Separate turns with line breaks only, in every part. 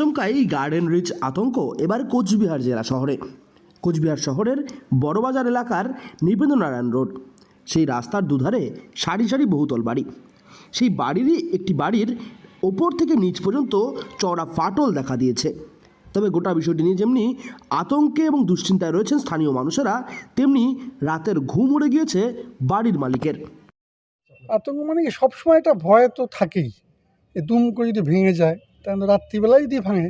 আচমকাই garden rich আতঙ্ক এবার কোচবিহার জেলা শহরে। কোচবিহার শহরের বড়বাজার এলাকার নৃপেন্দ্রনারায়ণ রোড, সেই রাস্তার দুধারে সারি সারি বহুতল বাড়ি। সেই বাড়িরই একটি বাড়ির ওপর থেকে নিচ পর্যন্ত চওড়া ফাটল দেখা দিয়েছে। তবে গোটা বিষয়টি নিয়ে যেমনি আতঙ্কে এবং দুশ্চিন্তায় রয়েছেন স্থানীয় মানুষেরা, তেমনি রাতের ঘুম উড়ে গিয়েছে বাড়ির মালিকের।
আতঙ্ক মানে কি, সবসময় একটা ভয় তো থাকেই। দুম করে যদি ভেঙে যায়, তাহলে রাত্রিবেলায় যদি ভাঙে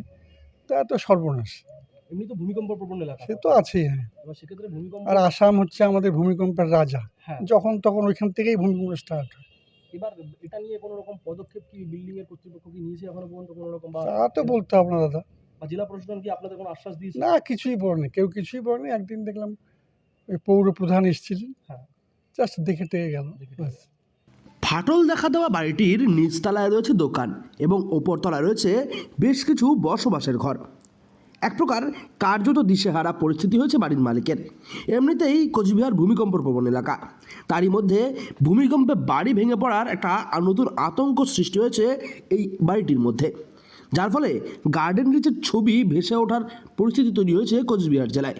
তা তো সর্বনাশ।
এমনি তো ভূমিকম্প প্রবণ এলাকা,
সে তো আছেই। হ্যাঁ,
এবার সেক্ষেত্রে ভূমিকম্প
আর আসাম হচ্ছে আমাদের ভূমিকম্পের রাজা।
হ্যাঁ,
যখন তখন ওইখান থেকেই ভূমিকম্প স্টার্ট হয়।
এবার এটা নিয়ে কোনো রকম পদক্ষেপ কি বিল্ডিং এর কর্তৃপক্ষ কি নিয়েছে এখনো পর্যন্ত কোনো রকম, বা
তা তো বলতে হবে না দাদা।
বা জেলা প্রশাসন কি আপনাদের কোনো আশ্বাস দিয়েছে?
না, কিছুই বলেনি, কেউ কিছুই বলেনি। একদিন দেখলাম ওই পৌর প্রধান এসেছিলেন,
হ্যাঁ,
জাস্ট দেখে টেকে গেল। ব্যাস।
ফাটল দেখা দেওয়া বাড়িটির নিচতলায় রয়েছে দোকান এবং ওপরতলায় রয়েছে বেশ কিছু বসবাসের ঘর। এক প্রকার কার্যত দিশেহারা পরিস্থিতি হয়েছে বাড়ির মালিকের। এমনিতেই কোচবিহার ভূমিকম্প প্রবণ এলাকা, তারই মধ্যে ভূমিকম্পে বাড়ি ভেঙে পড়ার একটা নতুন আতঙ্ক সৃষ্টি হয়েছে এই বাড়িটির মধ্যে, যার ফলে গার্ডেন রিচের ছবি ভেসে ওঠার পরিস্থিতি তৈরি হয়েছে কোচবিহার জেলায়।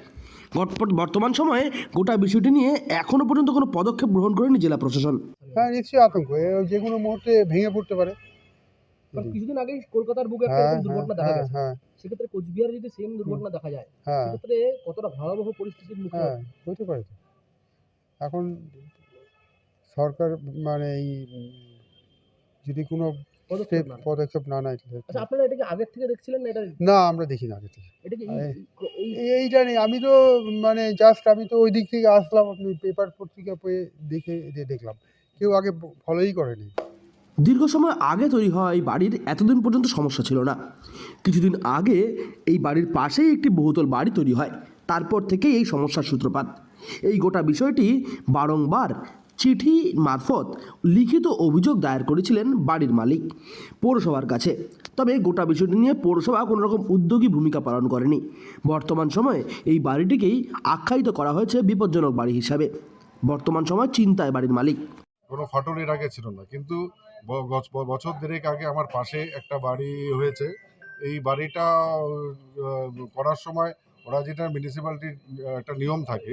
বর্তমান সময়ে গোটা বিষয়টি নিয়ে এখনও পর্যন্ত কোনো পদক্ষেপ গ্রহণ করেনি জেলা প্রশাসন।
হ্যাঁ, নিশ্চয়ই আতঙ্ক, যে কোনো মুহূর্তে ভেঙে পড়তে পারে।
কারণ কিছুদিন আগেই কলকাতার বুকে একটা এরকম দুর্ঘটনা দেখা গেছে।
হ্যাঁ,
সেক্ষেত্রে কোচবিহারে যদি সেম দুর্ঘটনা দেখা যায়,
হ্যাঁ,
সেক্ষেত্রে কতটা ভয়াবহ পরিস্থিতির মুখে
হ্যাঁ, হতে পারে। এখন সরকার মানে এই যদি কোনো
পদক্ষেপ না নেয়।
পদক্ষেপ না নেয়।
আচ্ছা, আপনারা এটা কি আগের থেকে দেখছিলেন না?
না, আমরা দেখি না আগে থেকে।
এটা কি এই
এইটা নেই, আমি তো মানে জাস্ট আমি তো ওই দিক থেকে আসলাম, আপনি পেপার পত্রিকা পেয়ে দেখে দেখলাম, কেউ আগে ফলোই করেনি।
দীর্ঘ সময় আগে তৈরি হওয়া এই বাড়ির এতদিন পর্যন্ত সমস্যা ছিল না। কিছুদিন আগে এই বাড়ির পাশেই একটি বহুতল বাড়ি তৈরি হয়, তারপর থেকেই এই সমস্যার সূত্রপাত। এই গোটা বিষয়টি বারংবার চিঠি মারফত লিখিত অভিযোগ দায়ের করেছিলেন বাড়ির মালিক পৌরসভার কাছে। তবে গোটা বিষয়টি নিয়ে পৌরসভা কোনো রকম উদ্যোগী ভূমিকা পালন করেনি। বর্তমান সময়ে এই বাড়িটিকেই আখ্যায়িত করা হয়েছে বিপজ্জনক বাড়ি হিসাবে। বর্তমান সময় চিন্তায় বাড়ির মালিক।
কোনো ফাটল এর আগে ছিল না, কিন্তু বছর দেড়েক আগে আমার পাশে একটা বাড়ি হয়েছে। এই বাড়িটা করার সময় ওরা যেটা মিউনিসিপ্যালিটির একটা নিয়ম থাকে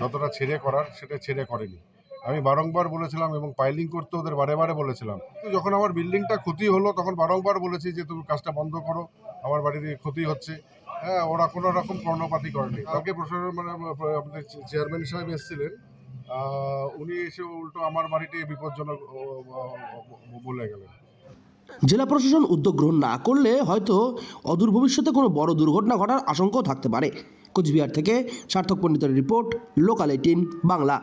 যতটা ছেড়ে করার, সেটা ছেড়ে করেনি। আমি বারংবার বলেছিলাম এবং পাইলিং করতে ওদের বারে বারে বলেছিলাম। কিন্তু যখন আমার বিল্ডিংটা ক্ষতি হলো তখন বারংবার বলেছি যে তুমি কাজটা বন্ধ করো, আমার বাড়ির ক্ষতি হচ্ছে। হ্যাঁ, ওরা কোনো রকম কর্ণপাতই করেনি। কালকে প্রশাসন মানে আমাদের চেয়ারম্যান সাহেব এসেছিলেন, উনি এসে উল্টো আমার বাড়িতে বিপজ্জনক বলে গেলেন।
জেলা প্রশাসন উদ্যোগ গ্রহণ না করলে হয়তো অদূর ভবিষ্যতে কোনো বড় দুর্ঘটনা ঘটার আশঙ্কাও থাকতে পারে। কোচবিহার থেকে সার্থক পণ্ডিতের রিপোর্ট, লোকাল 18 বাংলা।